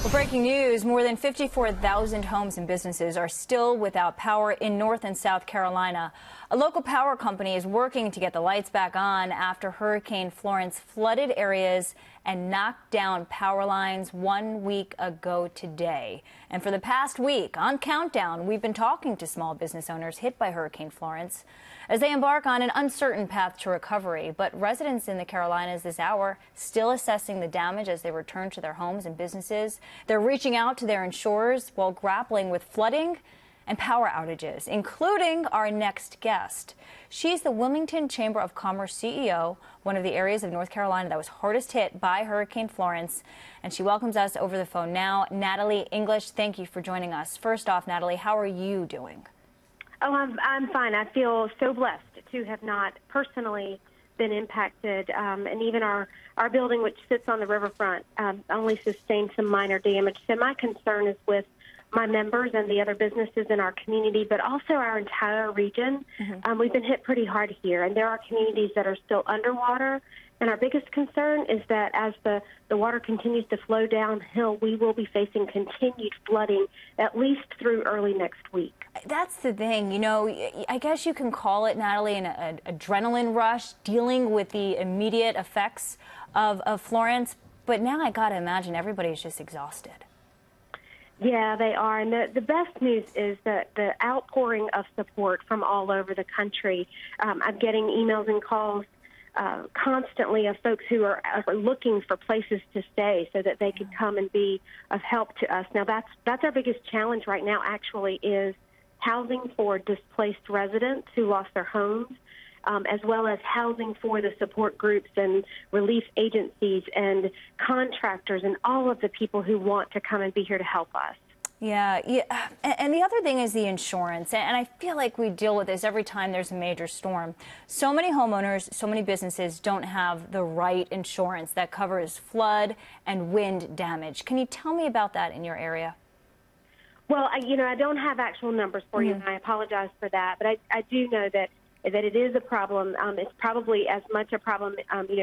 Well, breaking news, more than 54,000 homes and businesses are still without power in North and South Carolina. A local power company is working to get the lights back on after Hurricane Florence flooded areas and knocked down power lines 1 week ago today. And for the past week, on Countdown, we've been talking to small business owners hit by Hurricane Florence as they embark on an uncertain path to recovery. But residents in the Carolinas this hour still assessing the damage as they return to their homes and businesses. They're reaching out to their insurers while grappling with flooding and power outages, including our next guest. She's the Wilmington Chamber of Commerce CEO, one of the areas of North Carolina that was hardest hit by Hurricane Florence, and she welcomes us over the phone now. Natalie English, thank you for joining us. First off, Natalie, how are you doing? Oh, I'm fine. I feel so blessed to have not personally been impacted, and even our building, which sits on the riverfront, only sustained some minor damage. So my concern is with my members and the other businesses in our community, but also our entire region. We've been hit pretty hard here, and there are communities that are still underwater. And our biggest concern is that as the water continues to flow downhill, we will be facing continued flooding at least through early next week. That's the thing. You know, I guess you can call it, Natalie, an adrenaline rush dealing with the immediate effects of Florence. But now I got to imagine everybody's just exhausted. Yeah, they are. And the best news is that the outpouring of support from all over the country. I'm getting emails and calls constantly of folks who are looking for places to stay so that they could come and be of help to us. Now, that's our biggest challenge right now, actually, is housing for displaced residents who lost their homes, as well as housing for the support groups and relief agencies and contractors and all of the people who want to come and be here to help us. Yeah. And the other thing is the insurance. And I feel like we deal with this every time there's a major storm. So many homeowners, so many businesses don't have the right insurance that covers flood and wind damage. Can you tell me about that in your area? Well, I don't have actual numbers for you, and I apologize for that. But I do know that it is a problem. It's probably as much a problem,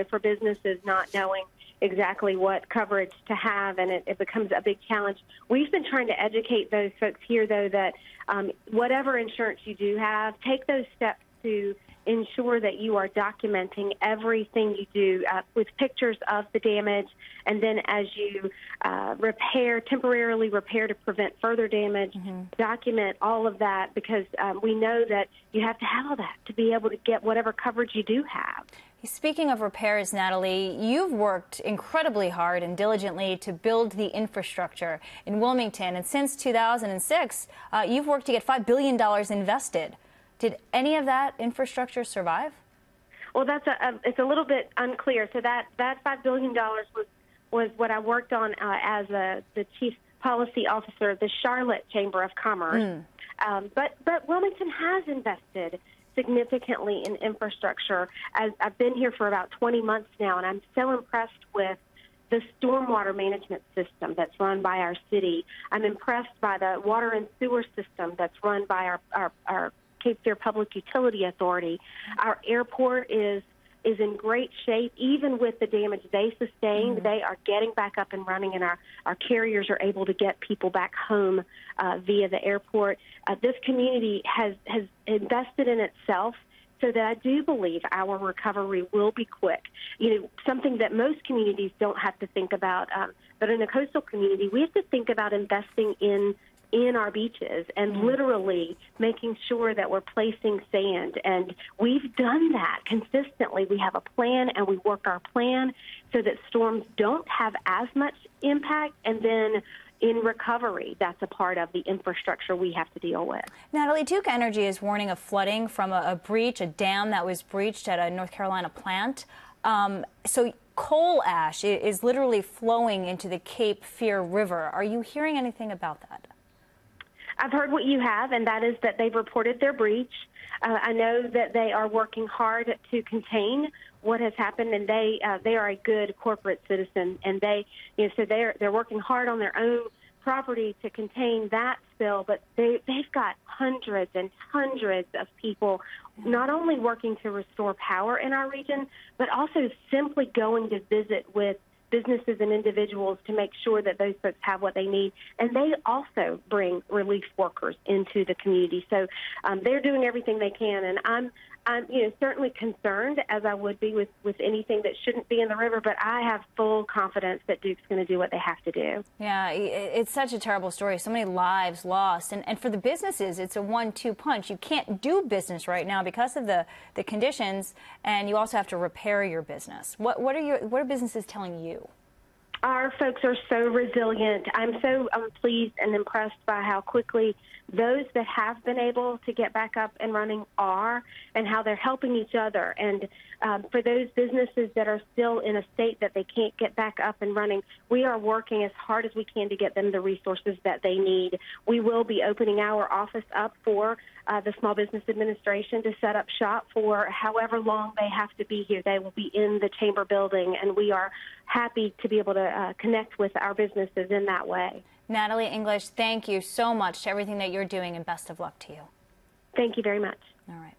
for businesses not knowing exactly what coverage to have, and it becomes a big challenge. We've been trying to educate those folks here, though, that whatever insurance you do have, take those steps to ensure that you are documenting everything you do with pictures of the damage, and then as you temporarily repair to prevent further damage, document all of that, because we know that you have to have all that to be able to get whatever coverage you do have. Speaking of repairs, Natalie, you've worked incredibly hard and diligently to build the infrastructure in Wilmington, and since 2006, you've worked to get $5 billion invested. Did any of that infrastructure survive? Well, it's a little bit unclear. So that $5 billion was what I worked on as the chief policy officer of the Charlotte Chamber of Commerce. But Wilmington has invested significantly in infrastructure. As I've been here for about 20 months now, and I'm so impressed with the stormwater management system that's run by our city. I'm impressed by the water and sewer system that's run by our Cape Fear Public Utility Authority. Our airport is in great shape. Even with the damage they sustained, they are getting back up and running, and our carriers are able to get people back home via the airport. This community has invested in itself so that I do believe our recovery will be quick. Something that most communities don't have to think about, but in a coastal community, we have to think about investing in our beaches and literally making sure that we're placing sand. And we've done that consistently. We have a plan, and we work our plan so that storms don't have as much impact. And then in recovery, that's a part of the infrastructure we have to deal with. Natalie, Duke Energy is warning of flooding from a dam that was breached at a North Carolina plant. So coal ash is literally flowing into the Cape Fear River. Are you hearing anything about that? I've heard what you have, and that is that they've reported their breach. I know that they are working hard to contain what has happened, and they are a good corporate citizen, and so they're working hard on their own property to contain that spill. But they've got hundreds and hundreds of people not only working to restore power in our region, but also simply going to visit with businesses and individuals to make sure that those folks have what they need. And they also bring relief workers into the community. So they're doing everything they can. And I'm certainly concerned, as I would be with anything that shouldn't be in the river, but I have full confidence that Duke's going to do what they have to do. Yeah, it's such a terrible story. So many lives lost. And for the businesses, it's a 1-2 punch. You can't do business right now because of the conditions, and you also have to repair your business. What are businesses telling you? Our folks are so resilient. I'm so pleased and impressed by how quickly those that have been able to get back up and running are, and how they're helping each other. And for those businesses that are still in a state that they can't get back up and running, we are working as hard as we can to get them the resources that they need. We will be opening our office up for the Small Business Administration to set up shop for however long they have to be here. They will be in the chamber building, and we are happy to be able to connect with our businesses in that way. Natalie English, thank you so much to everything that you're doing, and best of luck to you. Thank you very much. All right.